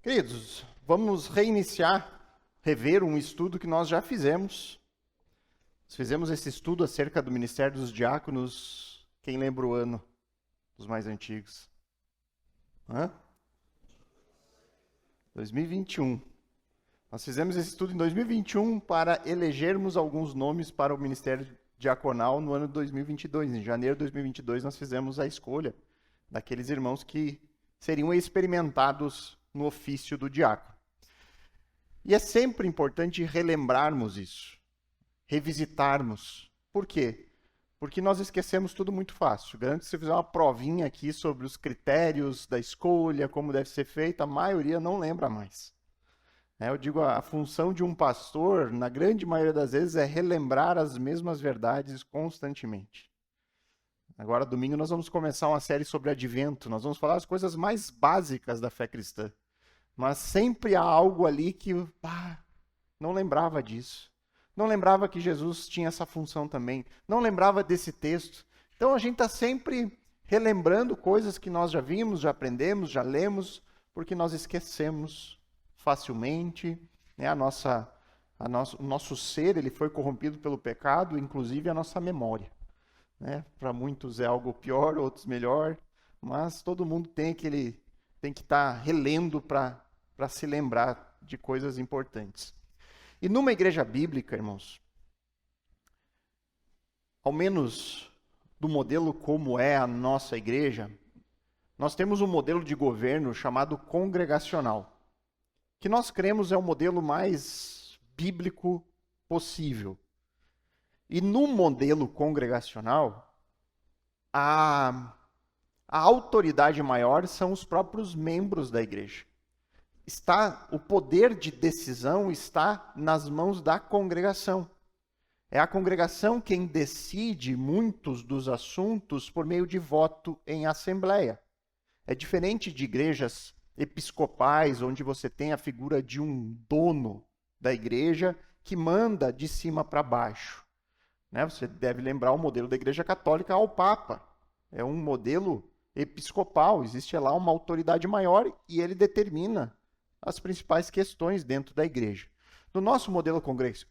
Queridos, vamos rever um estudo que nós já fizemos. Nós fizemos esse estudo acerca do Ministério dos Diáconos. Quem lembra o ano dos mais antigos? 2021. Nós fizemos esse estudo em 2021 para elegermos alguns nomes para o Ministério Diaconal no ano de 2022. Em janeiro de 2022, nós fizemos a escolha daqueles irmãos que seriam experimentados no ofício do diácono. E é sempre importante relembrarmos isso, revisitarmos. Por quê? Porque nós esquecemos tudo muito fácil. Garanto que se você fizer uma provinha aqui sobre os critérios da escolha, como deve ser feita, a maioria não lembra mais. Eu digo, a função de um pastor, na grande maioria das vezes, é relembrar as mesmas verdades constantemente. Agora, domingo, nós vamos começar uma série sobre advento. Nós vamos falar as coisas mais básicas da fé cristã. Mas sempre há algo ali que não lembrava disso. Não lembrava que Jesus tinha essa função também. Não lembrava desse texto. Então a gente está sempre relembrando coisas que nós já vimos, já aprendemos, já lemos, porque nós esquecemos facilmente. Né? O nosso ser ele foi corrompido pelo pecado, inclusive a nossa memória. Né? Para muitos é algo pior, outros melhor, mas todo mundo tem que estar relendo para se lembrar de coisas importantes. E numa igreja bíblica, irmãos, ao menos do modelo como é a nossa igreja, nós temos um modelo de governo chamado congregacional, que nós cremos é o modelo mais bíblico possível. E no modelo congregacional, a autoridade maior são os próprios membros da igreja. O poder de decisão está nas mãos da congregação. É a congregação quem decide muitos dos assuntos por meio de voto em assembleia. É diferente de igrejas episcopais, onde você tem a figura de um dono da igreja que manda de cima para baixo. Você deve lembrar o modelo da igreja católica ao Papa. É um modelo episcopal, existe lá uma autoridade maior e ele determina as principais questões dentro da igreja. No nosso modelo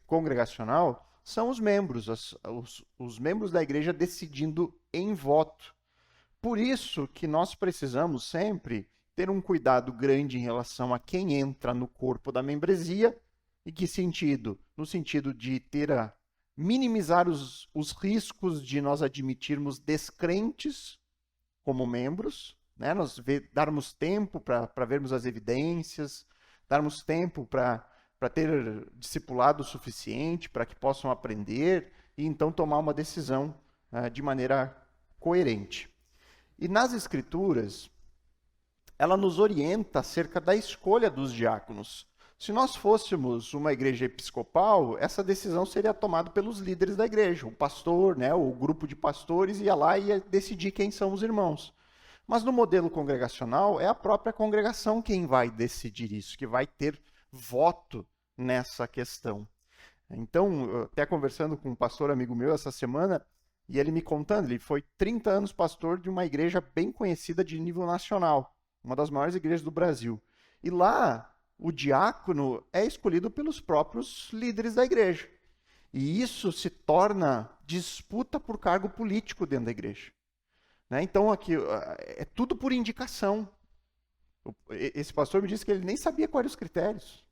congregacional, são os membros, os membros da igreja decidindo em voto. Por isso que nós precisamos sempre ter um cuidado grande em relação a quem entra no corpo da membresia. Em que sentido? No sentido de minimizar os riscos de nós admitirmos descrentes como membros, né? Nós darmos tempo para vermos as evidências, darmos tempo para ter discipulado suficiente para que possam aprender e então tomar uma decisão de maneira coerente. E nas Escrituras, ela nos orienta acerca da escolha dos diáconos. Se nós fôssemos uma igreja episcopal, essa decisão seria tomada pelos líderes da igreja. O pastor, né, o grupo de pastores ia lá e ia decidir quem são os irmãos. Mas no modelo congregacional, é a própria congregação quem vai decidir isso, que vai ter voto nessa questão. Então, até conversando com um pastor amigo meu essa semana, e ele me contando, ele foi 30 anos pastor de uma igreja bem conhecida de nível nacional, uma das maiores igrejas do Brasil. E lá, o diácono é escolhido pelos próprios líderes da igreja. E isso se torna disputa por cargo político dentro da igreja. Então, aqui, é tudo por indicação. Esse pastor me disse que ele nem sabia quais eram os critérios.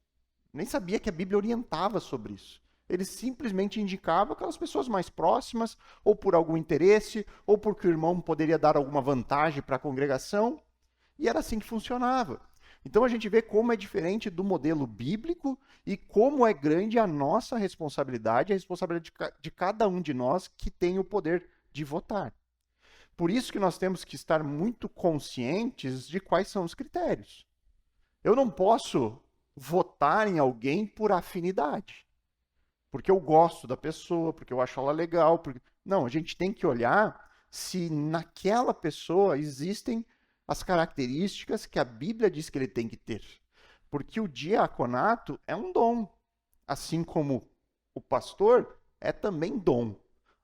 Nem sabia que a Bíblia orientava sobre isso. Ele simplesmente indicava aquelas pessoas mais próximas, ou por algum interesse, ou porque o irmão poderia dar alguma vantagem para a congregação. E era assim que funcionava. Então a gente vê como é diferente do modelo bíblico e como é grande a nossa responsabilidade, a responsabilidade de cada um de nós que tem o poder de votar. Por isso que nós temos que estar muito conscientes de quais são os critérios. Eu não posso votar em alguém por afinidade, porque eu gosto da pessoa, porque eu acho ela legal. Não, a gente tem que olhar se naquela pessoa existem as características que a Bíblia diz que ele tem que ter. Porque o diaconato é um dom, assim como o pastor é também dom.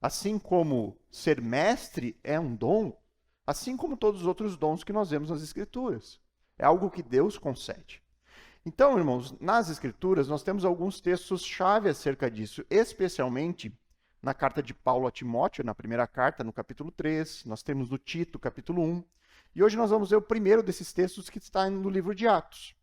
Assim como ser mestre é um dom, assim como todos os outros dons que nós vemos nas Escrituras. É algo que Deus concede. Então, irmãos, nas Escrituras nós temos alguns textos-chave acerca disso, especialmente na carta de Paulo a Timóteo, na primeira carta, no capítulo 3, nós temos no Tito, capítulo 1, e hoje nós vamos ver o primeiro desses textos que está no livro de Atos.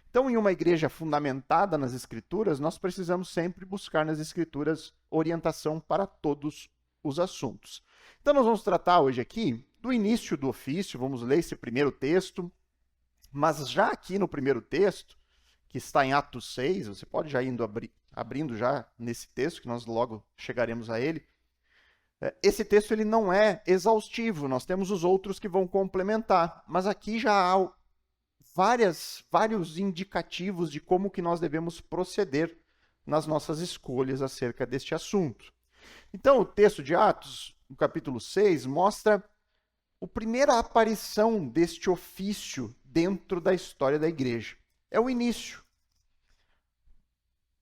Então, em uma igreja fundamentada nas Escrituras, nós precisamos sempre buscar nas Escrituras orientação para todos os assuntos. Então, nós vamos tratar hoje aqui do início do ofício, vamos ler esse primeiro texto, mas já aqui no primeiro texto, que está em Atos 6, você pode já indo abrindo já nesse texto, que nós logo chegaremos a ele. Esse texto ele não é exaustivo, nós temos os outros que vão complementar, mas aqui já há vários indicativos de como que nós devemos proceder nas nossas escolhas acerca deste assunto. Então, o texto de Atos, no capítulo 6, mostra a primeira aparição deste ofício dentro da história da igreja. É o início.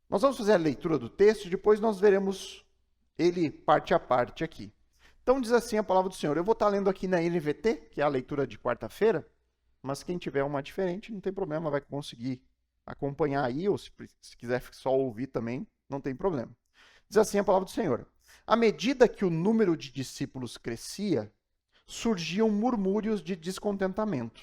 Nós vamos fazer a leitura do texto e depois nós veremos ele parte a parte aqui. Então diz assim a palavra do Senhor. Eu vou estar lendo aqui na NVT, que é a leitura de quarta-feira, mas quem tiver uma diferente, não tem problema, vai conseguir acompanhar aí, ou se quiser só ouvir também, não tem problema. Diz assim a palavra do Senhor. À medida que o número de discípulos crescia, surgiam murmúrios de descontentamento.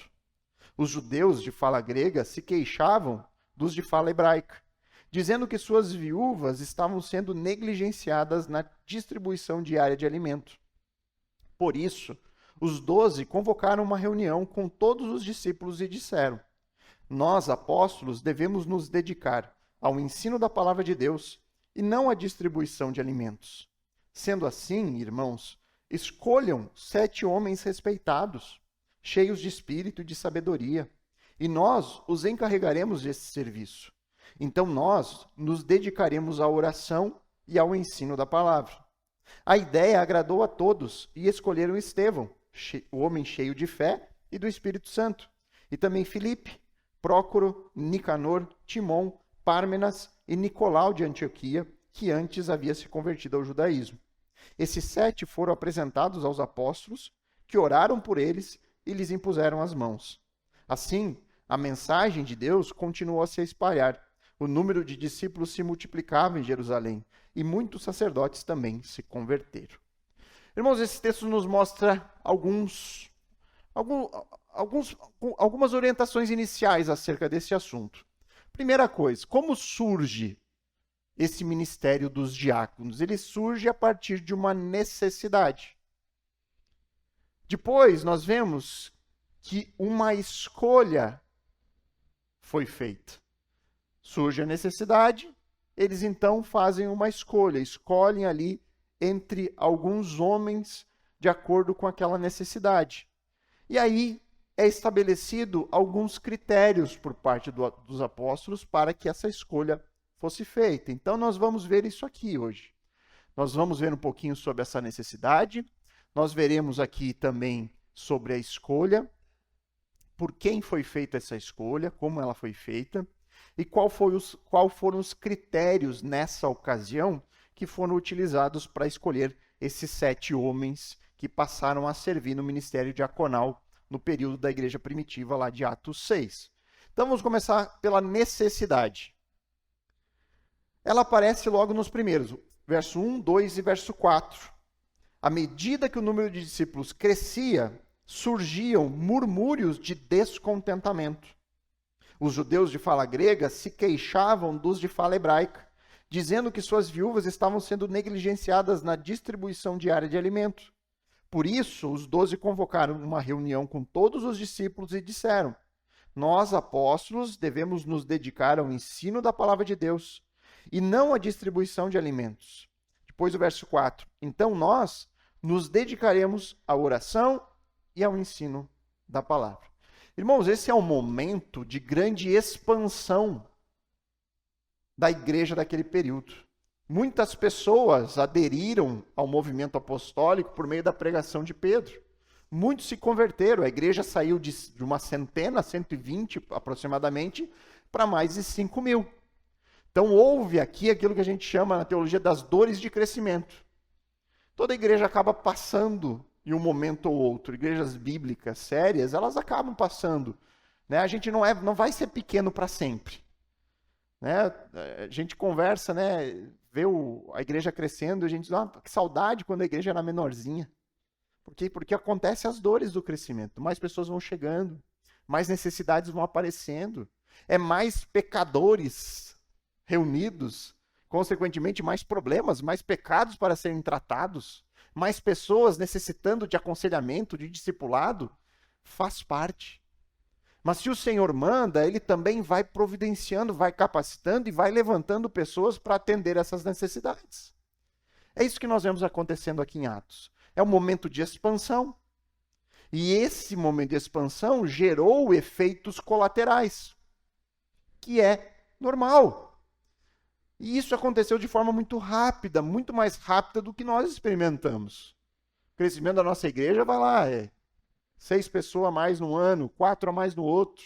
Os judeus de fala grega se queixavam dos de fala hebraica, dizendo que suas viúvas estavam sendo negligenciadas na distribuição diária de alimento. Por isso, os 12 convocaram uma reunião com todos os discípulos e disseram: Nós, apóstolos, devemos nos dedicar ao ensino da palavra de Deus e não à distribuição de alimentos. Sendo assim, irmãos, escolham 7 homens respeitados, cheios de espírito e de sabedoria, e nós os encarregaremos desse serviço. Então nós nos dedicaremos à oração e ao ensino da palavra. A ideia agradou a todos e escolheram Estevão, o homem cheio de fé e do Espírito Santo, e também Filipe, Prócoro, Nicanor, Timon, Pármenas e Nicolau de Antioquia, que antes havia se convertido ao judaísmo. Esses 7 foram apresentados aos apóstolos, que oraram por eles e lhes impuseram as mãos. Assim, a mensagem de Deus continuou a se espalhar. O número de discípulos se multiplicava em Jerusalém e muitos sacerdotes também se converteram. Irmãos, esse texto nos mostra algumas orientações iniciais acerca desse assunto. Primeira coisa, como surge esse ministério dos diáconos? Ele surge a partir de uma necessidade. Depois, nós vemos que uma escolha foi feita. Surge a necessidade, eles então fazem uma escolha, escolhem ali entre alguns homens de acordo com aquela necessidade. E aí é estabelecido alguns critérios por parte dos apóstolos para que essa escolha fosse feita. Então nós vamos ver isso aqui hoje. Nós vamos ver um pouquinho sobre essa necessidade, nós veremos aqui também sobre a escolha, por quem foi feita essa escolha, como ela foi feita, e qual foram os critérios nessa ocasião que foram utilizados para escolher esses 7 homens que passaram a servir no ministério diaconal no período da igreja primitiva lá de Atos 6. Então vamos começar pela necessidade. Ela aparece logo nos primeiros, verso 1, 2 e verso 4. À medida que o número de discípulos crescia, surgiam murmúrios de descontentamento. Os judeus de fala grega se queixavam dos de fala hebraica, dizendo que suas viúvas estavam sendo negligenciadas na distribuição diária de alimento. Por isso, os 12 convocaram uma reunião com todos os discípulos e disseram: Nós, apóstolos, devemos nos dedicar ao ensino da palavra de Deus e não à distribuição de alimentos. Depois o verso 4. Então nós nos dedicaremos à oração e ao ensino da palavra. Irmãos, esse é um momento de grande expansão da igreja daquele período. Muitas pessoas aderiram ao movimento apostólico por meio da pregação de Pedro. Muitos se converteram, a igreja saiu de uma centena, 120 aproximadamente, para mais de 5.000. Então houve aqui aquilo que a gente chama na teologia das dores de crescimento. Toda igreja acaba passando em um momento ou outro. Igrejas bíblicas sérias, elas acabam passando. Né? A gente não vai ser pequeno para sempre. né? A gente conversa, né? Vê a igreja crescendo, a gente diz, que saudade quando a igreja era menorzinha. Por quê? Porque acontece as dores do crescimento. Mais pessoas vão chegando, mais necessidades vão aparecendo, é mais pecadores reunidos, consequentemente mais problemas, mais pecados para serem tratados, mais pessoas necessitando de aconselhamento, de discipulado, faz parte. Mas se o Senhor manda, ele também vai providenciando, vai capacitando e vai levantando pessoas para atender essas necessidades. É isso que nós vemos acontecendo aqui em Atos. É um momento de expansão. E esse momento de expansão gerou efeitos colaterais, que é normal. E isso aconteceu de forma muito rápida, muito mais rápida do que nós experimentamos. O crescimento da nossa igreja vai lá, 6 pessoas a mais no ano, 4 a mais no outro.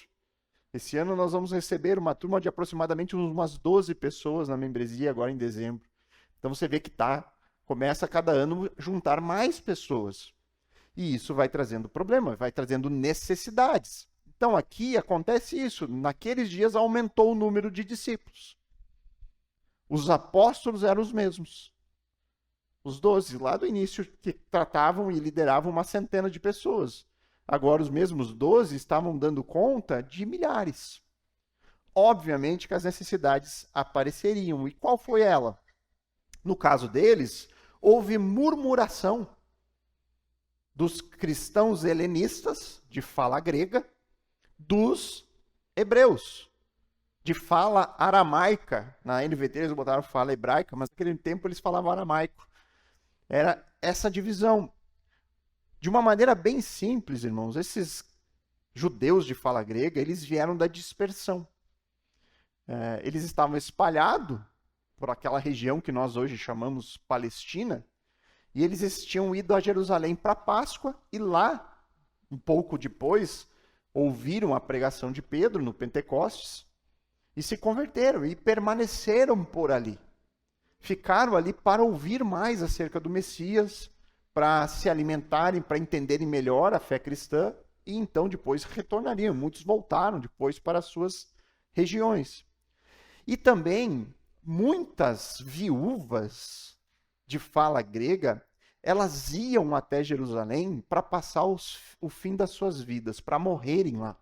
Esse ano nós vamos receber uma turma de aproximadamente umas 12 pessoas na membresia agora em dezembro. Então você vê que começa a cada ano juntar mais pessoas. E isso vai trazendo problema, vai trazendo necessidades. Então aqui acontece isso. Naqueles dias aumentou o número de discípulos. Os apóstolos eram os mesmos. Os 12 lá do início que tratavam e lideravam uma centena de pessoas. Agora os mesmos 12 estavam dando conta de milhares. Obviamente que as necessidades apareceriam. E qual foi ela? No caso deles, houve murmuração dos cristãos helenistas, de fala grega, dos hebreus, de fala aramaica. Na NVT eles botaram fala hebraica, mas naquele tempo eles falavam aramaico. Era essa divisão. De uma maneira bem simples, irmãos, esses judeus de fala grega, eles vieram da dispersão. Eles estavam espalhados por aquela região que nós hoje chamamos Palestina, e eles tinham ido a Jerusalém para a Páscoa, e lá, um pouco depois, ouviram a pregação de Pedro no Pentecostes, e se converteram, e permaneceram por ali. Ficaram ali para ouvir mais acerca do Messias, para se alimentarem, para entenderem melhor a fé cristã, e então depois retornariam. Muitos voltaram depois para as suas regiões. E também, muitas viúvas de fala grega, elas iam até Jerusalém para passar o fim das suas vidas, para morrerem lá.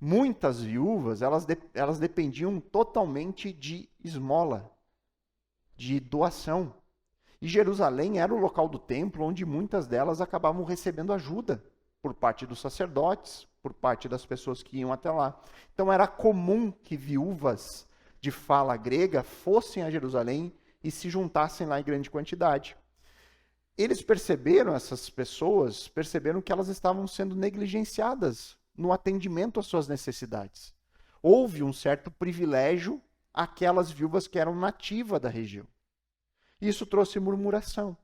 Muitas viúvas, elas dependiam totalmente de esmola, de doação. E Jerusalém era o local do templo onde muitas delas acabavam recebendo ajuda por parte dos sacerdotes, por parte das pessoas que iam até lá. Então era comum que viúvas de fala grega fossem a Jerusalém e se juntassem lá em grande quantidade. Eles perceberam, essas pessoas, perceberam que elas estavam sendo negligenciadas no atendimento às suas necessidades. Houve um certo privilégio àquelas viúvas que eram nativas da região. Isso trouxe murmuração.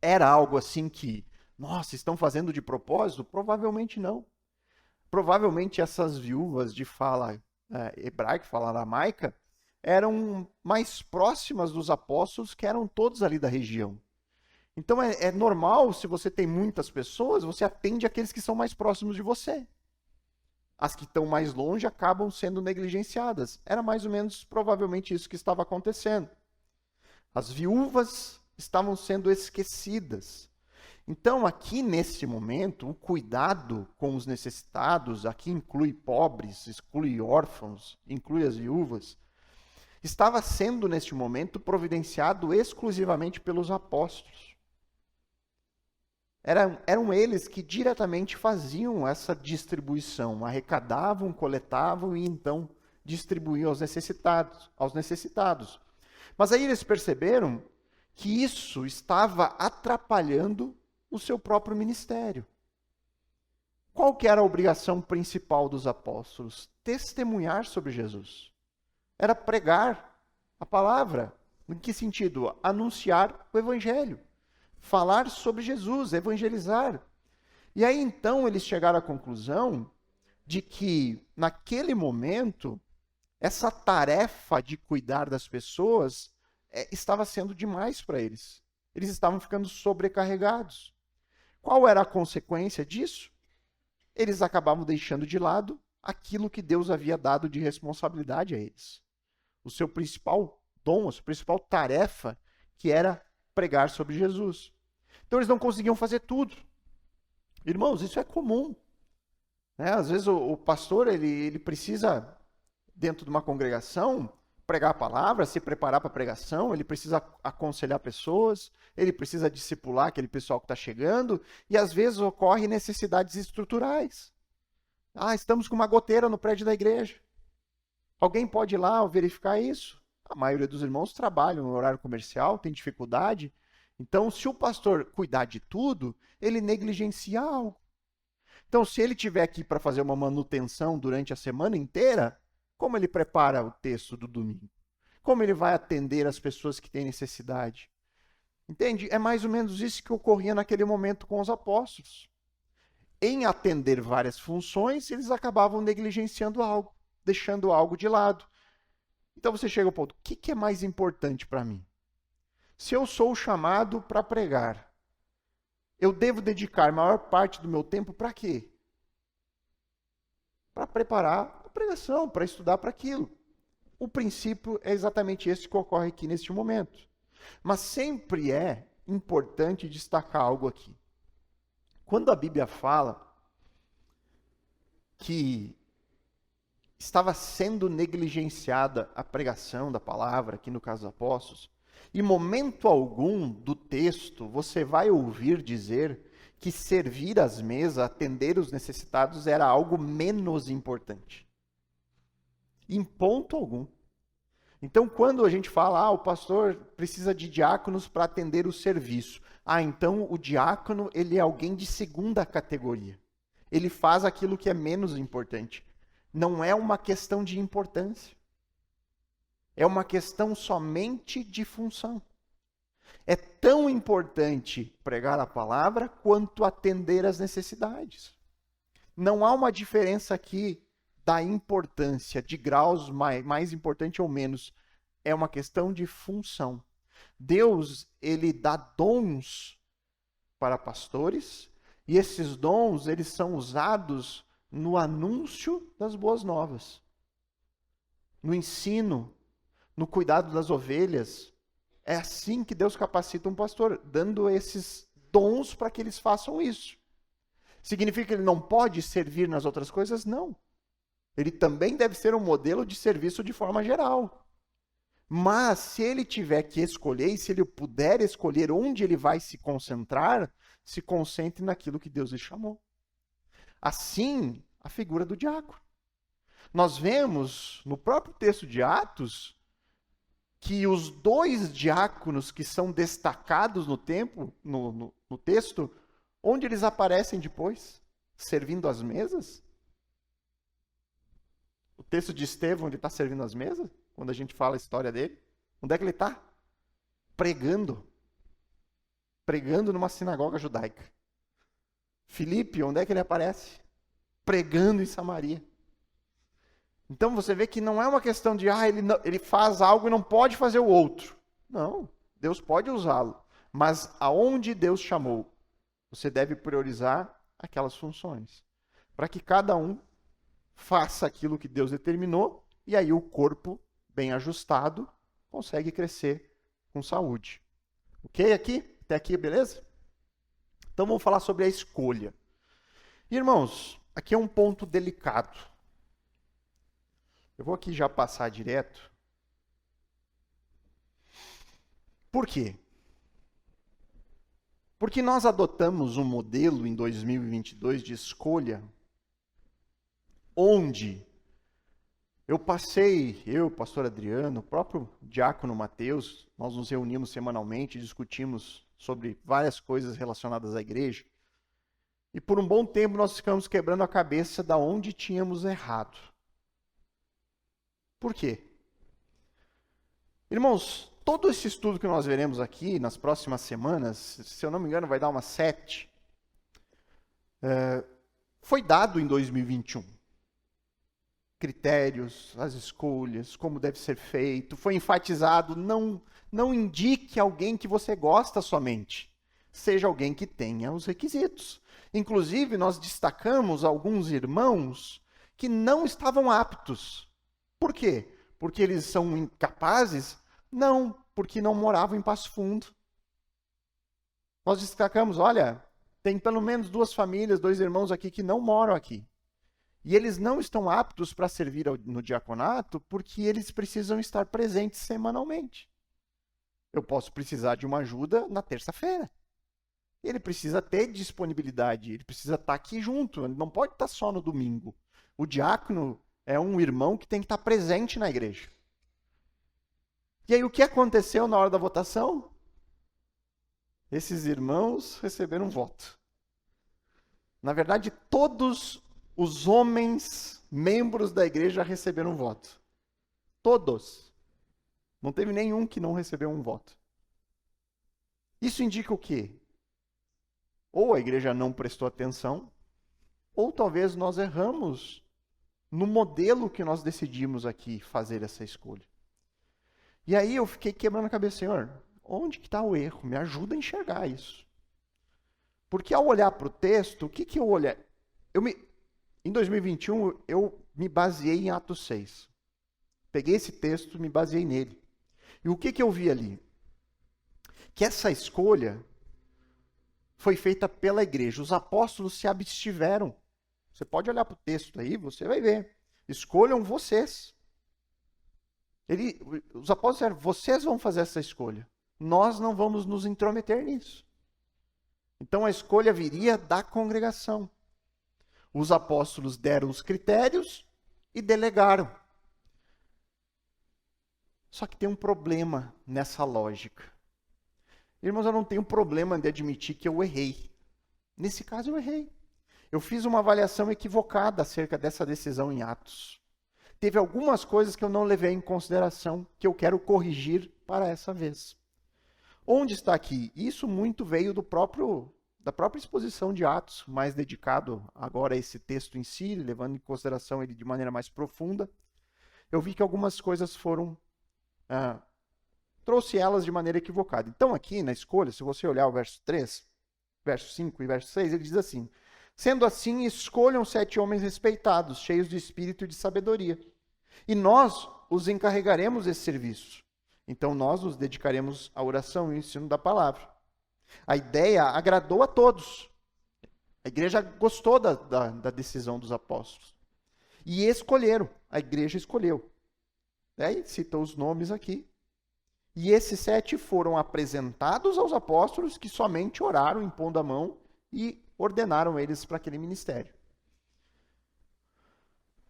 Era algo assim que, nossa, estão fazendo de propósito? Provavelmente não. Provavelmente essas viúvas de fala hebraica, fala aramaica, eram mais próximas dos apóstolos, que eram todos ali da região. Então é normal, se você tem muitas pessoas, você atende aqueles que são mais próximos de você. As que estão mais longe acabam sendo negligenciadas. Era mais ou menos, provavelmente, isso que estava acontecendo. As viúvas estavam sendo esquecidas. Então, aqui nesse momento, o cuidado com os necessitados, aqui inclui pobres, exclui órfãos, inclui as viúvas, estava sendo, neste momento, providenciado exclusivamente pelos apóstolos. Eram eles que diretamente faziam essa distribuição, arrecadavam, coletavam e então distribuíam aos necessitados. Mas aí eles perceberam que isso estava atrapalhando o seu próprio ministério. Qual que era a obrigação principal dos apóstolos? Testemunhar sobre Jesus. Era pregar a palavra. Em que sentido? Anunciar o evangelho. Falar sobre Jesus, evangelizar. E aí então eles chegaram à conclusão de que, naquele momento, essa tarefa de cuidar das pessoas estava sendo demais para eles. Eles estavam ficando sobrecarregados. Qual era a consequência disso? Eles acabavam deixando de lado aquilo que Deus havia dado de responsabilidade a eles. O seu principal dom, a sua principal tarefa, que era pregar sobre Jesus. Então eles não conseguiam fazer tudo. Irmãos, isso é comum. Né? Às vezes o pastor ele precisa, dentro de uma congregação, pregar a palavra, se preparar para a pregação, ele precisa aconselhar pessoas, ele precisa discipular aquele pessoal que está chegando, e às vezes ocorrem necessidades estruturais. Estamos com uma goteira no prédio da igreja. Alguém pode ir lá verificar isso? A maioria dos irmãos trabalham no horário comercial, tem dificuldade. Então, se o pastor cuidar de tudo, ele negligencia algo. Então, se ele tiver aqui para fazer uma manutenção durante a semana inteira, como ele prepara o texto do domingo? Como ele vai atender as pessoas que têm necessidade? Entende? É mais ou menos isso que ocorria naquele momento com os apóstolos. Em atender várias funções, eles acabavam negligenciando algo, deixando algo de lado. Então você chega ao ponto, o que é mais importante para mim? Se eu sou chamado para pregar, eu devo dedicar a maior parte do meu tempo para quê? Para preparar a pregação, para estudar para aquilo. O princípio é exatamente esse que ocorre aqui neste momento. Mas sempre é importante destacar algo aqui. Quando a Bíblia fala que estava sendo negligenciada a pregação da palavra, aqui no caso dos apóstolos, em momento algum do texto você vai ouvir dizer que servir às mesas, atender os necessitados, era algo menos importante. Em ponto algum. Então, quando a gente fala, o pastor precisa de diáconos para atender o serviço. Então o diácono, ele é alguém de segunda categoria. Ele faz aquilo que é menos importante. Não é uma questão de importância. É uma questão somente de função. É tão importante pregar a palavra quanto atender às necessidades. Não há uma diferença aqui da importância, de graus mais importante ou menos. É uma questão de função. Deus, ele dá dons para pastores, e esses dons, eles são usados no anúncio das boas novas, no ensino, no cuidado das ovelhas. É assim que Deus capacita um pastor, dando esses dons para que eles façam isso. Significa que ele não pode servir nas outras coisas? Não. Ele também deve ser um modelo de serviço de forma geral. Mas se ele tiver que escolher, e se ele puder escolher onde ele vai se concentrar, se concentre naquilo que Deus lhe chamou. Assim, a figura do diácono. Nós vemos no próprio texto de Atos que os 2 diáconos que são destacados no texto, onde eles aparecem depois? Servindo as mesas? O texto de Estevão, ele está servindo as mesas? Quando a gente fala a história dele. Onde é que ele está? Pregando. Pregando numa sinagoga judaica. Filipe, onde é que ele aparece? Pregando em Samaria. Então você vê que não é uma questão de ele faz algo e não pode fazer o outro. Não, Deus pode usá-lo. Mas aonde Deus chamou, você deve priorizar aquelas funções. Para que cada um faça aquilo que Deus determinou, e aí o corpo, bem ajustado, consegue crescer com saúde. Ok aqui? Até aqui, beleza? Então vamos falar sobre a escolha. Irmãos, aqui é um ponto delicado. Eu vou aqui já passar direto. Por quê? Porque nós adotamos um modelo em 2022 de escolha, onde eu, pastor Adriano, o próprio diácono Mateus, nós nos reunimos semanalmente, discutimos sobre várias coisas relacionadas à igreja, e por um bom tempo nós ficamos quebrando a cabeça da onde tínhamos errado. Por quê? Irmãos, todo esse estudo que nós veremos aqui nas próximas semanas, se eu não me engano vai dar umas 7, foi dado em 2021. Critérios, as escolhas, como deve ser feito, foi enfatizado, não indique alguém que você gosta somente, seja alguém que tenha os requisitos. Inclusive, nós destacamos alguns irmãos que não estavam aptos. Por quê? Porque eles são incapazes? Não, porque não moravam em Passo Fundo. Nós destacamos, olha, tem pelo menos 2 famílias, 2 irmãos aqui que não moram aqui. E eles não estão aptos para servir no diaconato porque eles precisam estar presentes semanalmente. Eu posso precisar de uma ajuda na terça-feira. Ele precisa ter disponibilidade, ele precisa estar aqui junto, ele não pode estar só no domingo. O diácono é um irmão que tem que estar presente na igreja. E aí o que aconteceu na hora da votação? Esses irmãos receberam um voto. Na verdade, todos os homens membros da igreja receberam um voto. Todos. Não teve nenhum que não recebeu um voto. Isso indica o quê? Ou a igreja não prestou atenção, ou talvez nós erramos no modelo que nós decidimos aqui fazer essa escolha. E aí eu fiquei quebrando a cabeça, Senhor, onde que está o erro? Me ajuda a enxergar isso. Porque ao olhar para o texto, o que eu olhei? Em 2021, eu me baseei em Atos 6. Peguei esse texto, me baseei nele. E o que eu vi ali? Que essa escolha foi feita pela igreja. Os apóstolos se abstiveram. Você pode olhar para o texto aí, você vai ver. Escolham vocês. Os apóstolos disseram, vocês vão fazer essa escolha. Nós não vamos nos intrometer nisso. Então a escolha viria da congregação. Os apóstolos deram os critérios e delegaram. Só que tem um problema nessa lógica. Irmãos, eu não tenho problema de admitir que eu errei. Nesse caso eu errei. Eu fiz uma avaliação equivocada acerca dessa decisão em Atos. Teve algumas coisas que eu não levei em consideração, que eu quero corrigir para essa vez. Onde está aqui? Isso muito veio da própria exposição de Atos, mais dedicado agora a esse texto em si, levando em consideração ele de maneira mais profunda. Eu vi que algumas coisas foram... trouxe elas de maneira equivocada. Então aqui na escolha, se você olhar o verso 3, verso 5 e verso 6, ele diz assim, sendo assim, escolham 7 homens respeitados, cheios de espírito e de sabedoria. E nós os encarregaremos desse serviço. Então nós nos dedicaremos à oração e ao ensino da palavra. A ideia agradou a todos. A igreja gostou da decisão dos apóstolos. E escolheram, a igreja escolheu. Aí cita os nomes aqui. E esses 7 foram apresentados aos apóstolos que somente oraram impondo a mão e ordenaram eles para aquele ministério.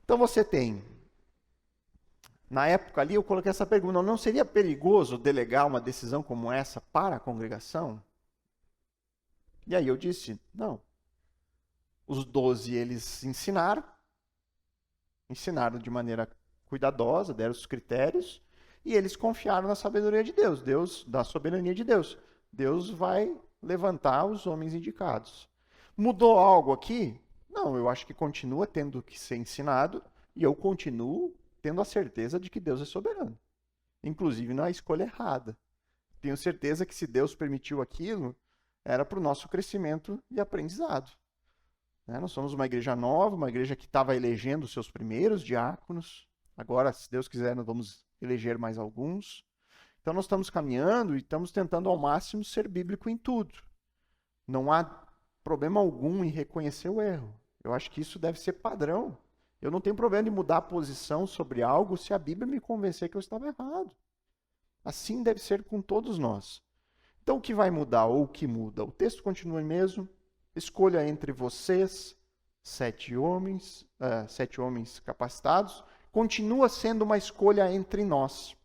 Então você tem, na época ali eu coloquei essa pergunta, não seria perigoso delegar uma decisão como essa para a congregação? E aí eu disse, não. Os 12 eles ensinaram de maneira cuidadosa, deram os critérios, e eles confiaram na sabedoria de Deus, da soberania de Deus. Deus vai levantar os homens indicados. Mudou algo aqui? Não, eu acho que continua tendo que ser ensinado e eu continuo tendo a certeza de que Deus é soberano. Inclusive na escolha errada. Tenho certeza que se Deus permitiu aquilo, era para o nosso crescimento e aprendizado. Nós somos uma igreja nova, uma igreja que estava elegendo os seus primeiros diáconos. Agora, se Deus quiser, nós vamos eleger mais alguns. Então nós estamos caminhando e estamos tentando ao máximo ser bíblico em tudo. Não há problema algum em reconhecer o erro. Eu acho que isso deve ser padrão. Eu não tenho problema de mudar a posição sobre algo se a Bíblia me convencer que eu estava errado. Assim deve ser com todos nós. Então o que vai mudar ou o que muda? O texto continua mesmo. Escolha entre vocês 7 homens capacitados. Continua sendo uma escolha entre nós.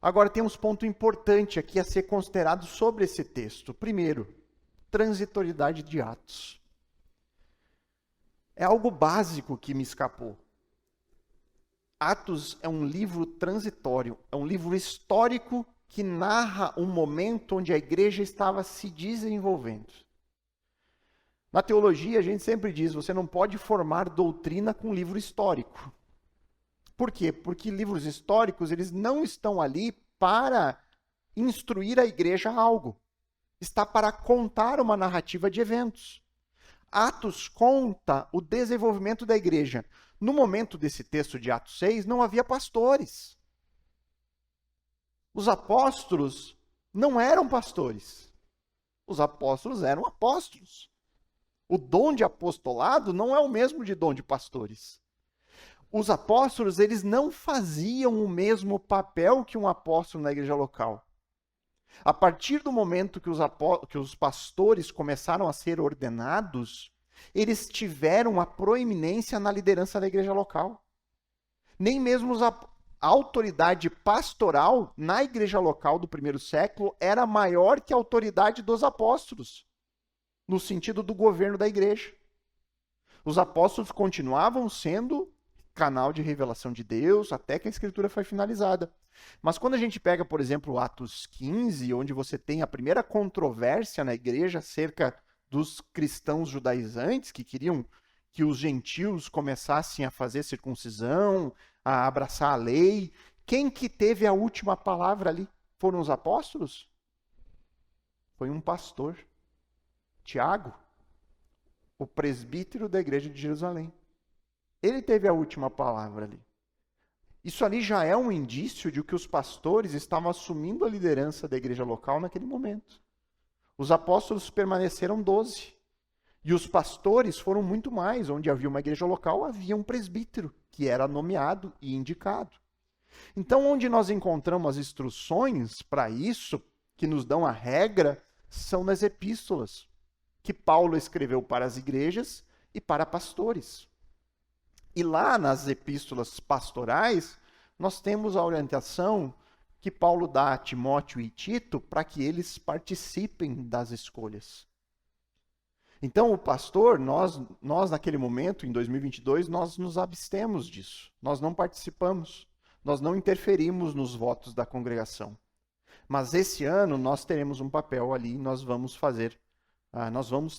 Agora, temos um ponto importante aqui a ser considerado sobre esse texto. Primeiro, transitoriedade de Atos. É algo básico que me escapou. Atos é um livro transitório, é um livro histórico que narra um momento onde a igreja estava se desenvolvendo. Na teologia, a gente sempre diz, você não pode formar doutrina com livro histórico. Por quê? Porque livros históricos, eles não estão ali para instruir a igreja a algo. Está para contar uma narrativa de eventos. Atos conta o desenvolvimento da igreja. No momento desse texto de Atos 6, não havia pastores. Os apóstolos não eram pastores. Os apóstolos eram apóstolos. O dom de apostolado não é o mesmo de dom de pastores. Os apóstolos, eles não faziam o mesmo papel que um apóstolo na igreja local. A partir do momento que os pastores começaram a ser ordenados, eles tiveram a proeminência na liderança da igreja local. Nem mesmo a autoridade pastoral na igreja local do primeiro século era maior que a autoridade dos apóstolos, no sentido do governo da igreja. Os apóstolos continuavam sendo canal de revelação de Deus até que a escritura foi finalizada. Mas quando a gente pega, por exemplo, Atos 15, onde você tem a primeira controvérsia na igreja acerca dos cristãos judaizantes que queriam que os gentios começassem a fazer circuncisão, a abraçar a lei, quem que teve a última palavra ali? Foram os apóstolos? Foi um pastor, Tiago, o presbítero da igreja de Jerusalém. Ele teve a última palavra ali. Isso ali já é um indício de que os pastores estavam assumindo a liderança da igreja local naquele momento. Os apóstolos permaneceram 12. E os pastores foram muito mais. Onde havia uma igreja local, havia um presbítero, que era nomeado e indicado. Então, onde nós encontramos as instruções para isso, que nos dão a regra, são nas epístolas, que Paulo escreveu para as igrejas e para pastores. E lá nas epístolas pastorais, nós temos a orientação que Paulo dá a Timóteo e Tito para que eles participem das escolhas. Então, o pastor, nós naquele momento, em 2022, nós nos abstemos disso. Nós não participamos. Nós não interferimos nos votos da congregação. Mas esse ano nós teremos um papel ali e nós vamos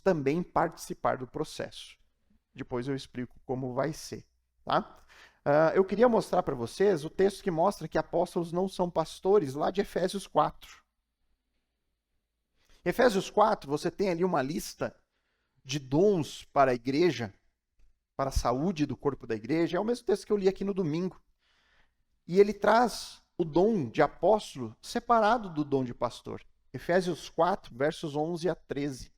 também participar do processo. Depois eu explico como vai ser. Tá? Eu queria mostrar para vocês o texto que mostra que apóstolos não são pastores, lá de Efésios 4. Efésios 4, você tem ali uma lista de dons para a igreja, para a saúde do corpo da igreja. É o mesmo texto que eu li aqui no domingo. E ele traz o dom de apóstolo separado do dom de pastor. Efésios 4, versos 11 a 13.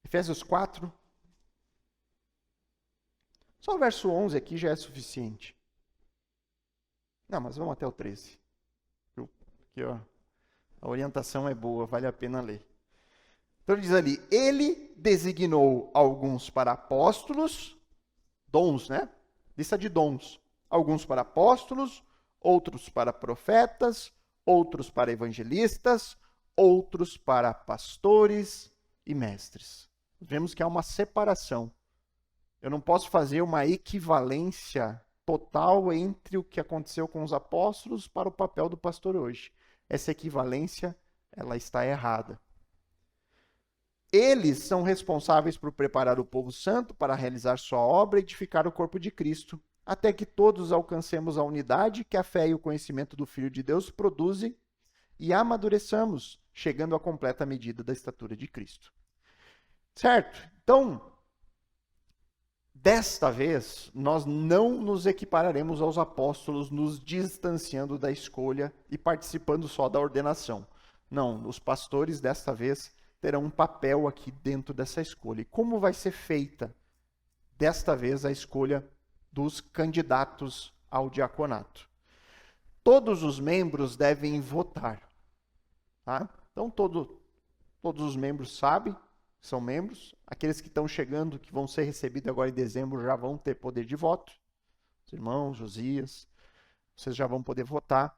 Efésios 4. Só o verso 11 aqui já é suficiente. Não, mas vamos até o 13. Aqui, ó, a orientação é boa, vale a pena ler. Então ele diz ali, ele designou alguns para apóstolos, dons, né? Lista de dons. Alguns para apóstolos, outros para profetas, outros para evangelistas, outros para pastores e mestres. Vemos que há uma separação. Eu não posso fazer uma equivalência total entre o que aconteceu com os apóstolos para o papel do pastor hoje. Essa equivalência, ela está errada. Eles são responsáveis por preparar o povo santo para realizar sua obra e edificar o corpo de Cristo, até que todos alcancemos a unidade que a fé e o conhecimento do Filho de Deus produzem e amadureçamos, chegando à completa medida da estatura de Cristo. Certo? Então, desta vez, nós não nos equipararemos aos apóstolos, nos distanciando da escolha e participando só da ordenação. Não, os pastores, desta vez, terão um papel aqui dentro dessa escolha. E como vai ser feita, desta vez, a escolha dos candidatos ao diaconato? Todos os membros devem votar. Tá? Então, todos os membros sabem, são membros. Aqueles que estão chegando, que vão ser recebidos agora em dezembro, já vão ter poder de voto. Os irmãos, Josias, vocês já vão poder votar.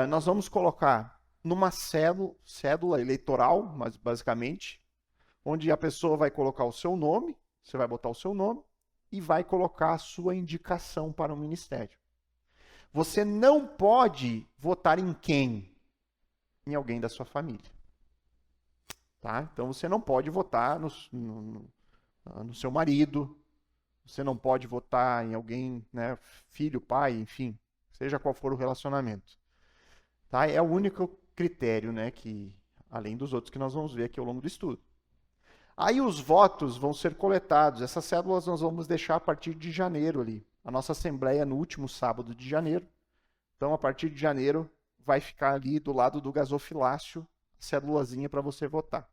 Nós vamos colocar numa cédula eleitoral, mas basicamente, onde a pessoa vai colocar o seu nome, você vai botar o seu nome, e vai colocar a sua indicação para o ministério. Você não pode votar em quem? Em alguém da sua família. Tá? Então você não pode votar no seu marido, você não pode votar em alguém, né, filho, pai, enfim. seja qual for o relacionamento. Tá? É o único critério, né, que, além dos outros que nós vamos ver aqui ao longo do estudo. Aí os votos vão ser coletados. Essas cédulas nós vamos deixar a partir de janeiro ali. A nossa assembleia no último sábado de janeiro. Então, a partir de janeiro, vai ficar ali do lado do gasofilácio, cédulazinha para você votar.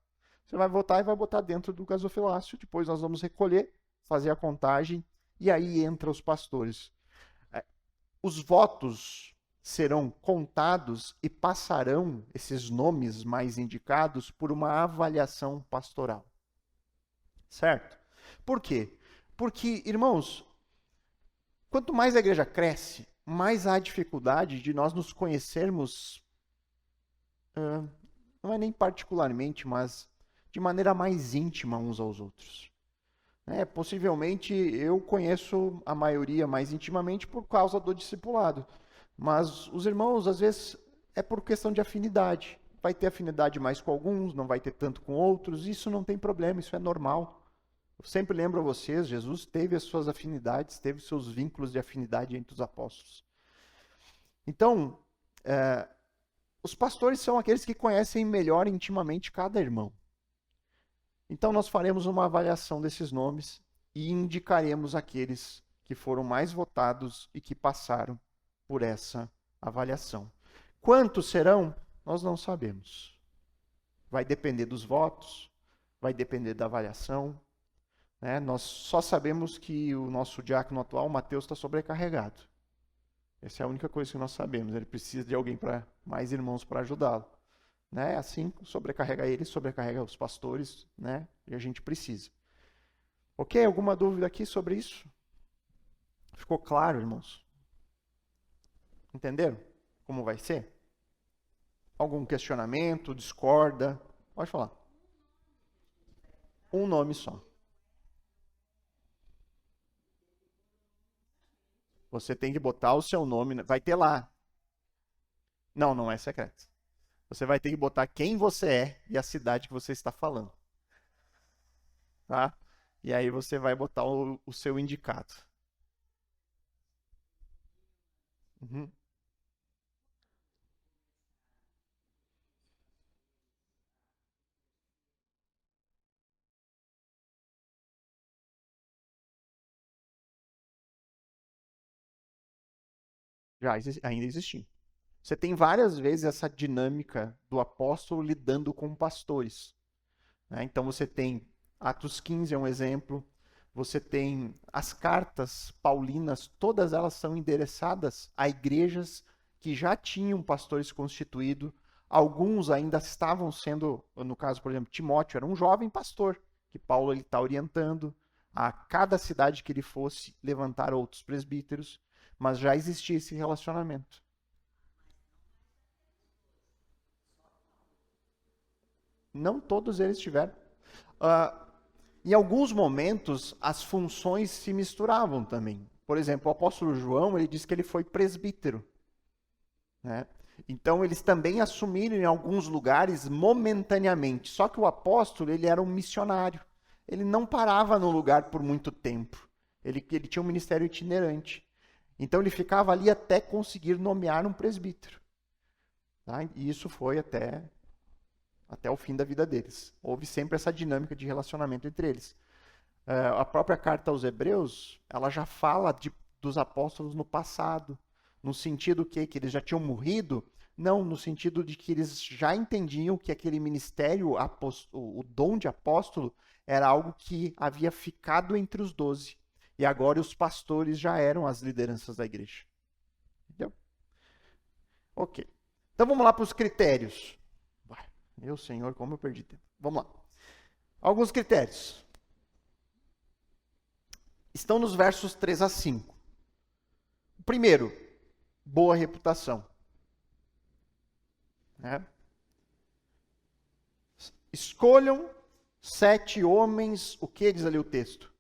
Você vai votar e vai botar dentro do gasofilácio. Depois nós vamos recolher, fazer a contagem e aí entra os pastores. Os votos serão contados e passarão esses nomes mais indicados por uma avaliação pastoral. Certo? Por quê? Porque, irmãos, quanto mais a igreja cresce, mais há dificuldade de nós nos conhecermos, não é nem particularmente, mas de maneira mais íntima uns aos outros. Possivelmente eu conheço a maioria mais intimamente por causa do discipulado, mas os irmãos, às vezes, é por questão de afinidade. Vai ter afinidade mais com alguns, não vai ter tanto com outros, isso não tem problema, isso é normal. Eu sempre lembro a vocês, Jesus teve as suas afinidades, teve seus vínculos de afinidade entre os apóstolos. Então, os pastores são aqueles que conhecem melhor intimamente cada irmão. Então, nós faremos uma avaliação desses nomes e indicaremos aqueles que foram mais votados e que passaram por essa avaliação. Quantos serão? Nós não sabemos. Vai depender dos votos, vai depender da avaliação. Nós só sabemos que o nosso diácono atual, Mateus, está sobrecarregado. Essa é a única coisa que nós sabemos. Ele precisa de alguém mais irmãos para ajudá-lo. Assim, sobrecarrega ele, sobrecarrega os pastores, e a gente precisa. Ok? Alguma dúvida aqui sobre isso? Ficou claro, irmãos? Entenderam como vai ser? Algum questionamento, discorda? Pode falar. Um nome só. Você tem que botar o seu nome, vai ter lá. Não, não é secreto. Você vai ter que botar quem você é e a cidade que você está falando. Tá? E aí você vai botar o seu indicado. Uhum. Ainda existindo. Você tem várias vezes essa dinâmica do apóstolo lidando com pastores. Então você tem Atos 15 é um exemplo, você tem as cartas paulinas, todas elas são endereçadas a igrejas que já tinham pastores constituídos, alguns ainda estavam sendo, no caso, por exemplo, Timóteo era um jovem pastor, que Paulo está orientando a cada cidade que ele fosse levantar outros presbíteros, mas já existia esse relacionamento. Não todos eles tiveram. Em alguns momentos, as funções se misturavam também. Por exemplo, o apóstolo João, ele diz que ele foi presbítero. Então, eles também assumiram em alguns lugares momentaneamente. Só que o apóstolo, ele era um missionário. Ele não parava no lugar por muito tempo. Ele tinha um ministério itinerante. Então, ele ficava ali até conseguir nomear um presbítero. E isso foi até o fim da vida deles. Houve sempre essa dinâmica de relacionamento entre eles. A própria carta aos Hebreus, ela já fala dos apóstolos no passado, no sentido que eles já tinham morrido, não, no sentido de que eles já entendiam que aquele ministério, o dom de apóstolo, era algo que havia ficado entre os 12. E agora os pastores já eram as lideranças da igreja. Entendeu? Ok. Então vamos lá para os critérios. Meu Senhor, como eu perdi tempo. Vamos lá. Alguns critérios. Estão nos versos 3 a 5. O primeiro, boa reputação. Escolham 7 homens. O que diz ali o texto?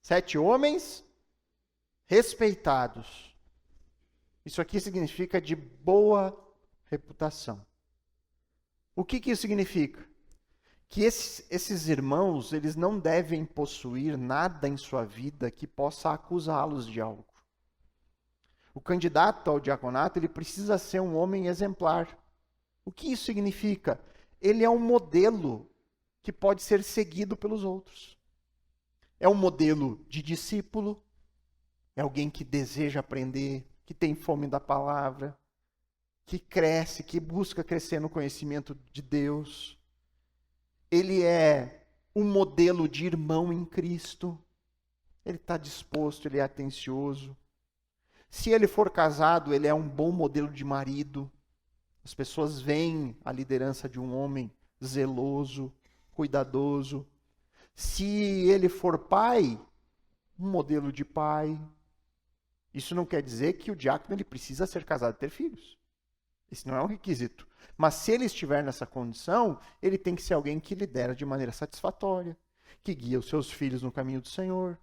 7 homens respeitados. Isso aqui significa de boa reputação. O que isso significa? que esses irmãos, eles não devem possuir nada em sua vida que possa acusá-los de algo. O candidato ao diaconato, ele precisa ser um homem exemplar. O que isso significa? Ele é um modelo que pode ser seguido pelos outros. É um modelo de discípulo, é alguém que deseja aprender, que tem fome da palavra, que cresce, que busca crescer no conhecimento de Deus. Ele é um modelo de irmão em Cristo. Ele está disposto, ele é atencioso. Se ele for casado, ele é um bom modelo de marido. As pessoas veem a liderança de um homem zeloso, cuidadoso. Se ele for pai, um modelo de pai. Isso não quer dizer que o diácono ele precisa ser casado e ter filhos. Esse não é um requisito. Mas se ele estiver nessa condição, ele tem que ser alguém que lidera de maneira satisfatória, que guia os seus filhos no caminho do Senhor.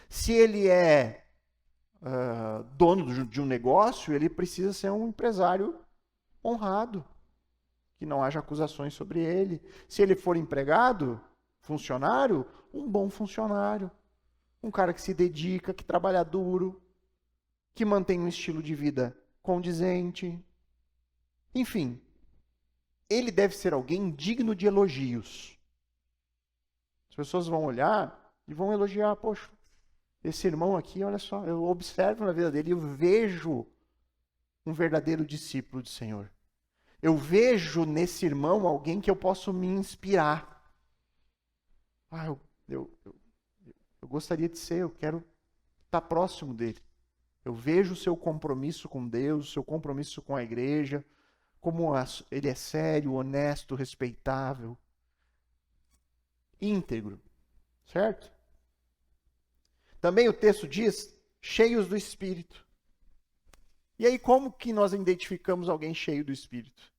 Se ele é dono de um negócio, ele precisa ser um empresário honrado, que não haja acusações sobre ele. Se ele for empregado, funcionário, um bom funcionário. Um cara que se dedica, que trabalha duro, que mantém um estilo de vida condizente. Enfim, ele deve ser alguém digno de elogios. As pessoas vão olhar e vão elogiar, poxa, esse irmão aqui, olha só, eu observo na vida dele, eu vejo um verdadeiro discípulo do Senhor. Eu vejo nesse irmão alguém que eu posso me inspirar. Eu gostaria de ser, eu quero estar próximo dele. Eu vejo o seu compromisso com Deus, o seu compromisso com a igreja, como ele é sério, honesto, respeitável, íntegro, certo? Também o texto diz, cheios do Espírito. E aí, como que nós identificamos alguém cheio do Espírito?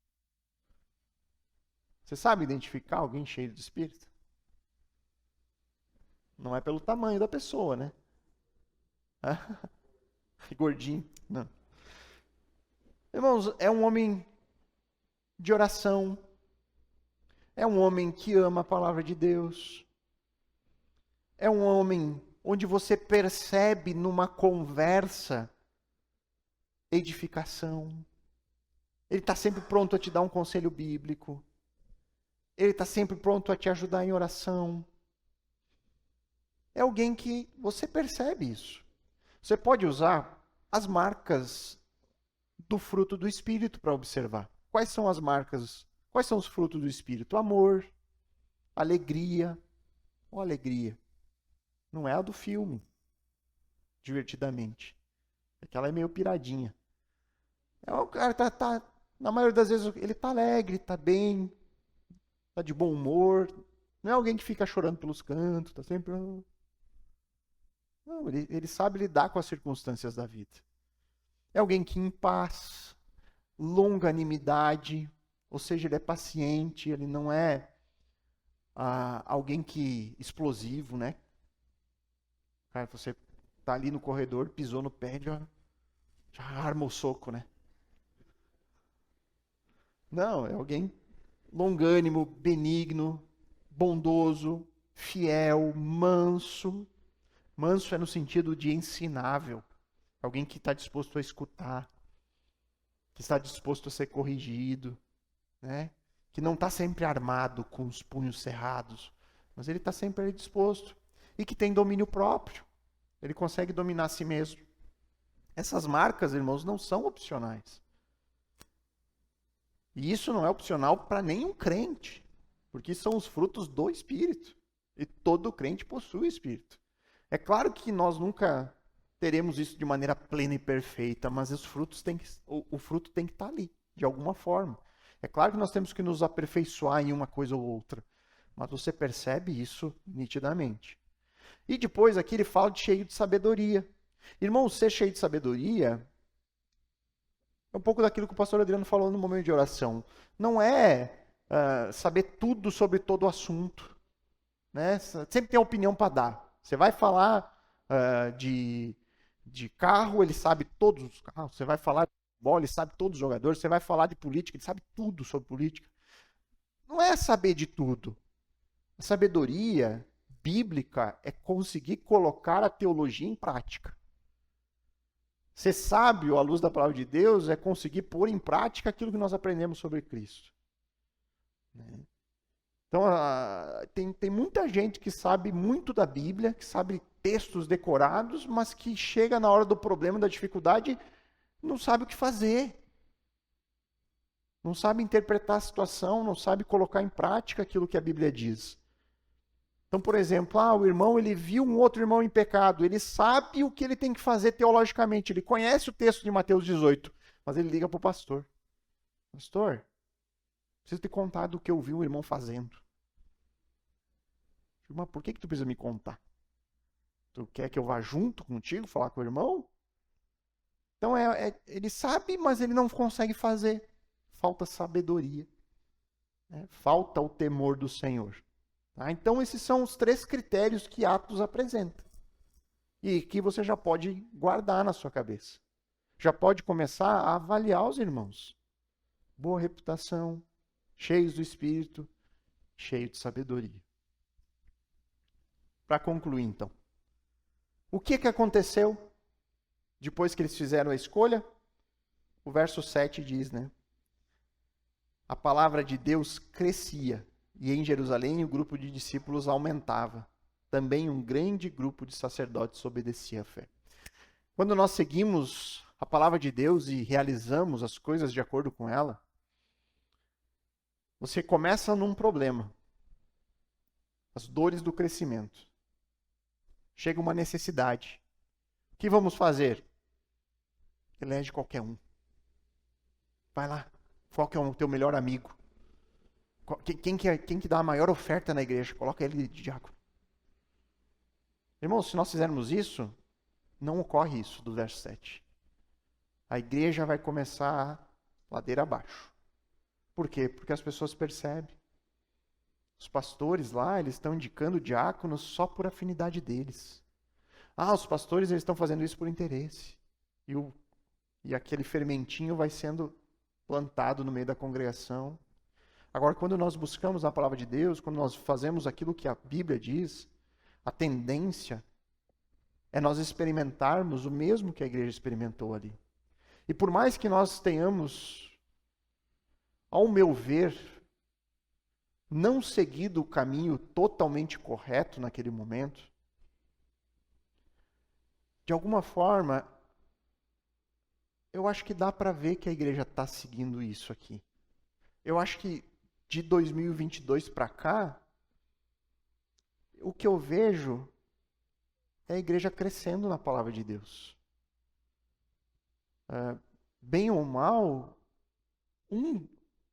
Você sabe identificar alguém cheio do Espírito? Não é pelo tamanho da pessoa, né? Gordinho, não. Irmãos, é um homem de oração, é um homem que ama a palavra de Deus, é um homem onde você percebe numa conversa edificação. Ele está sempre pronto a te dar um conselho bíblico. Ele está sempre pronto a te ajudar em oração. É alguém que você percebe isso. Você pode usar as marcas do fruto do Espírito para observar. Quais são as marcas? Quais são os frutos do Espírito? Amor, alegria. Ou alegria. Não é a do filme, Divertidamente. Aquela é meio piradinha. O cara na maioria das vezes, ele está alegre, está bem, está de bom humor. Não é alguém que fica chorando pelos cantos, está sempre... Não, ele sabe lidar com as circunstâncias da vida. É alguém que em paz, longanimidade, ou seja, ele é paciente, ele não é alguém que explosivo, né? Cara, você tá ali no corredor, pisou no pé, já arma o soco, né? Não, é alguém longânimo, benigno, bondoso, fiel, manso. Manso é no sentido de ensinável. Alguém que está disposto a escutar, que está disposto a ser corrigido, né? Que não está sempre armado com os punhos cerrados, mas ele está sempre ali disposto. E que tem domínio próprio. Ele consegue dominar a si mesmo. Essas marcas, irmãos, não são opcionais. E isso não é opcional para nenhum crente, porque são os frutos do Espírito. E todo crente possui o Espírito. É claro que nós nunca teremos isso de maneira plena e perfeita, mas os frutos o fruto tem que estar ali, de alguma forma. É claro que nós temos que nos aperfeiçoar em uma coisa ou outra, mas você percebe isso nitidamente. E depois aqui ele fala de cheio de sabedoria. Irmão, ser cheio de sabedoria é um pouco daquilo que o pastor Adriano falou no momento de oração. Não é saber tudo sobre todo o assunto, né? Sempre tem opinião para dar. Você vai falar de carro, ele sabe todos os carros. Você vai falar de bola, ele sabe todos os jogadores. Você vai falar de política, ele sabe tudo sobre política. não é saber de tudo. A sabedoria bíblica é conseguir colocar a teologia em prática. Ser sábio à luz da palavra de Deus é conseguir pôr em prática aquilo que nós aprendemos sobre Cristo. Então, tem muita gente que sabe muito da Bíblia, que sabe textos decorados, mas que chega na hora do problema, da dificuldade, não sabe o que fazer. Não sabe interpretar a situação, não sabe colocar em prática aquilo que a Bíblia diz. Então, por exemplo, o irmão ele viu um outro irmão em pecado, ele sabe o que ele tem que fazer teologicamente, ele conhece o texto de Mateus 18, mas ele liga para o pastor. Pastor, preciso te contar do que eu vi um irmão fazendo. Mas por que tu precisa me contar? Tu quer que eu vá junto contigo falar com o irmão? Então, ele sabe, mas ele não consegue fazer. Falta sabedoria. Falta o temor do Senhor. Tá? Então, esses são os 3 critérios que Atos apresenta. E que você já pode guardar na sua cabeça. Já pode começar a avaliar os irmãos. Boa reputação, cheios do Espírito, cheio de sabedoria. Para concluir, então. O que aconteceu depois que eles fizeram a escolha? O verso 7 diz, A palavra de Deus crescia, e em Jerusalém o grupo de discípulos aumentava. Também um grande grupo de sacerdotes obedecia à fé. Quando nós seguimos a palavra de Deus e realizamos as coisas de acordo com ela, você começa num problema. As dores do crescimento. Chega uma necessidade. O que vamos fazer? Elege qualquer um. Vai lá. Qual que é o teu melhor amigo? Quem que dá a maior oferta na igreja? Coloca ele de diácono. Irmãos, se nós fizermos isso, não ocorre isso do verso 7. A igreja vai começar a ladeira abaixo. Por quê? Porque as pessoas percebem. Os pastores lá, eles estão indicando diáconos só por afinidade deles. Os pastores eles estão fazendo isso por interesse. E aquele fermentinho vai sendo plantado no meio da congregação. Agora, quando nós buscamos a palavra de Deus, quando nós fazemos aquilo que a Bíblia diz, a tendência é nós experimentarmos o mesmo que a igreja experimentou ali. E por mais que nós tenhamos, ao meu ver, não seguido o caminho totalmente correto naquele momento, de alguma forma, eu acho que dá para ver que a igreja está seguindo isso aqui. Eu acho que de 2022 para cá, o que eu vejo é a igreja crescendo na palavra de Deus. Bem ou mal,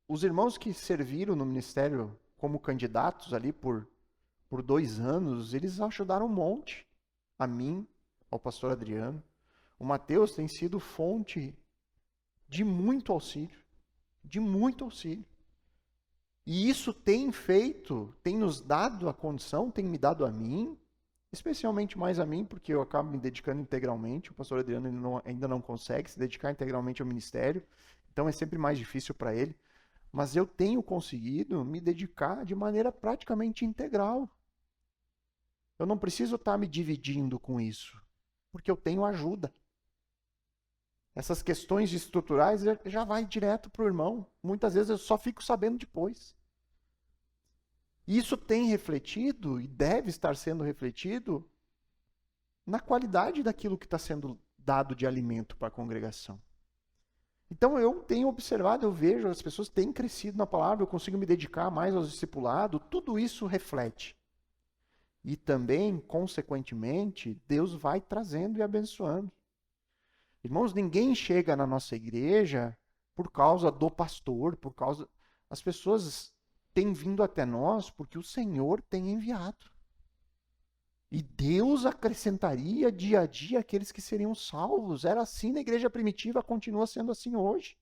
os irmãos que serviram no ministério como candidatos ali por 2 anos, eles ajudaram um monte. A mim, ao pastor Adriano. O Mateus tem sido fonte de muito auxílio. De muito auxílio. E isso tem nos dado a condição, tem me dado a mim, especialmente mais a mim, porque eu acabo me dedicando integralmente. O pastor Adriano ainda não consegue se dedicar integralmente ao ministério, então é sempre mais difícil para ele. Mas eu tenho conseguido me dedicar de maneira praticamente integral. Eu não preciso estar me dividindo com isso, porque eu tenho ajuda. Essas questões estruturais já vai direto para o irmão. Muitas vezes eu só fico sabendo depois. Isso tem refletido, e deve estar sendo refletido, na qualidade daquilo que está sendo dado de alimento para a congregação. Então eu tenho observado, eu vejo, as pessoas têm crescido na palavra, eu consigo me dedicar mais aos discipulados, tudo isso reflete. E também, consequentemente, Deus vai trazendo e abençoando. Irmãos, ninguém chega na nossa igreja por causa do pastor, as pessoas têm vindo até nós porque o Senhor tem enviado. E Deus acrescentaria dia a dia aqueles que seriam salvos. Era assim na igreja primitiva, continua sendo assim hoje.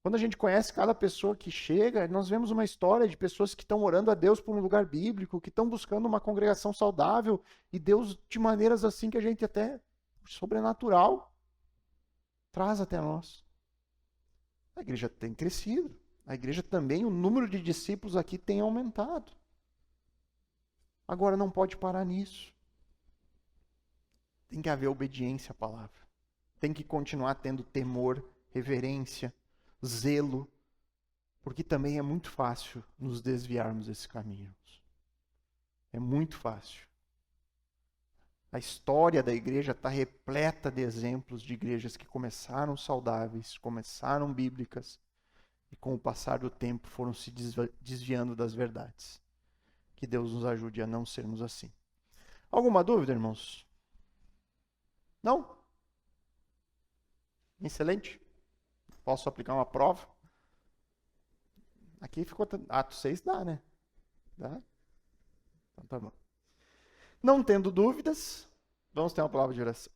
Quando a gente conhece cada pessoa que chega, nós vemos uma história de pessoas que estão orando a Deus por um lugar bíblico, que estão buscando uma congregação saudável, e Deus, de maneiras assim que a gente até, sobrenatural, traz até nós. A igreja tem crescido. A igreja também, o número de discípulos aqui tem aumentado. Agora não pode parar nisso. Tem que haver obediência à palavra. Tem que continuar tendo temor, reverência, zelo, porque também é muito fácil nos desviarmos desse caminho. É muito fácil. A história da igreja está repleta de exemplos de igrejas que começaram saudáveis, começaram bíblicas, e com o passar do tempo foram se desviando das verdades. Que Deus nos ajude a não sermos assim. Alguma dúvida, irmãos? Não? Excelente. Posso aplicar uma prova? Aqui ficou... Atos 6 dá, né? Dá? Então tá bom. Não tendo dúvidas, vamos ter uma palavra de oração.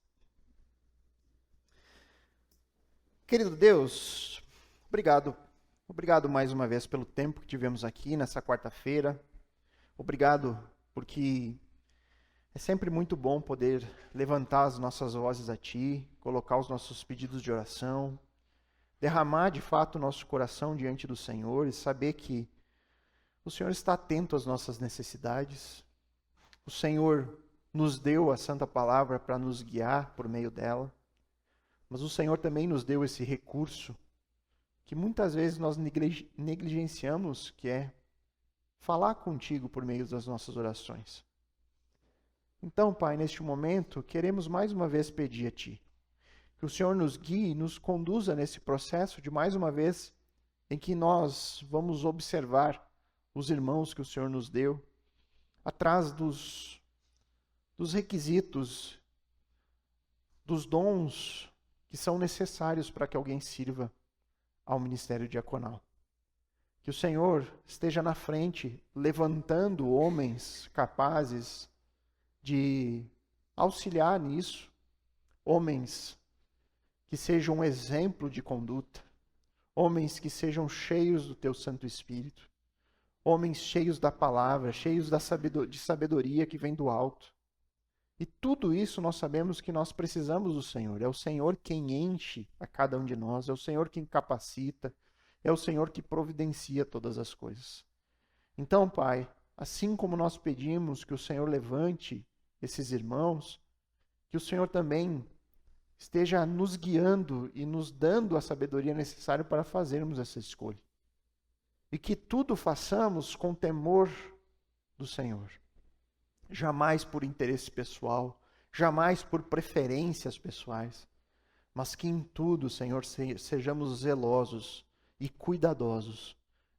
Querido Deus, obrigado. Obrigado mais uma vez pelo tempo que tivemos aqui nessa quarta-feira. Obrigado porque é sempre muito bom poder levantar as nossas vozes a Ti, colocar os nossos pedidos de oração, derramar de fato o nosso coração diante do Senhor e saber que o Senhor está atento às nossas necessidades. O Senhor nos deu a Santa Palavra para nos guiar por meio dela, mas o Senhor também nos deu esse recurso que muitas vezes nós negligenciamos, que é falar contigo por meio das nossas orações. Então, Pai, neste momento, queremos mais uma vez pedir a Ti, que o Senhor nos guie e nos conduza nesse processo de mais uma vez, em que nós vamos observar os irmãos que o Senhor nos deu, atrás dos requisitos, dos dons que são necessários para que alguém sirva ao ministério diaconal. Que o Senhor esteja na frente, levantando homens capazes de auxiliar nisso, homens que sejam um exemplo de conduta, homens que sejam cheios do Teu Santo Espírito, homens cheios da palavra, cheios de sabedoria que vem do alto. E tudo isso nós sabemos que nós precisamos do Senhor. É o Senhor quem enche a cada um de nós, é o Senhor quem capacita, é o Senhor que providencia todas as coisas. Então, Pai, assim como nós pedimos que o Senhor levante esses irmãos, que o Senhor também esteja nos guiando e nos dando a sabedoria necessária para fazermos essa escolha. E que tudo façamos com temor do Senhor. Jamais por interesse pessoal, jamais por preferências pessoais, mas que em tudo, Senhor, sejamos zelosos e cuidadosos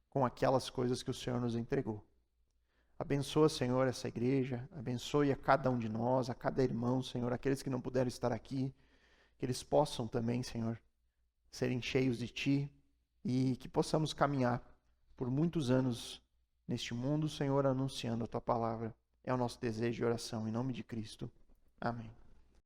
com aquelas coisas que o Senhor nos entregou. Abençoa, Senhor, essa igreja, abençoe a cada um de nós, a cada irmão, Senhor, aqueles que não puderam estar aqui, que eles possam também, Senhor, serem cheios de Ti e que possamos caminhar por muitos anos neste mundo, Senhor, anunciando a Tua palavra. É o nosso desejo e oração, em nome de Cristo. Amém.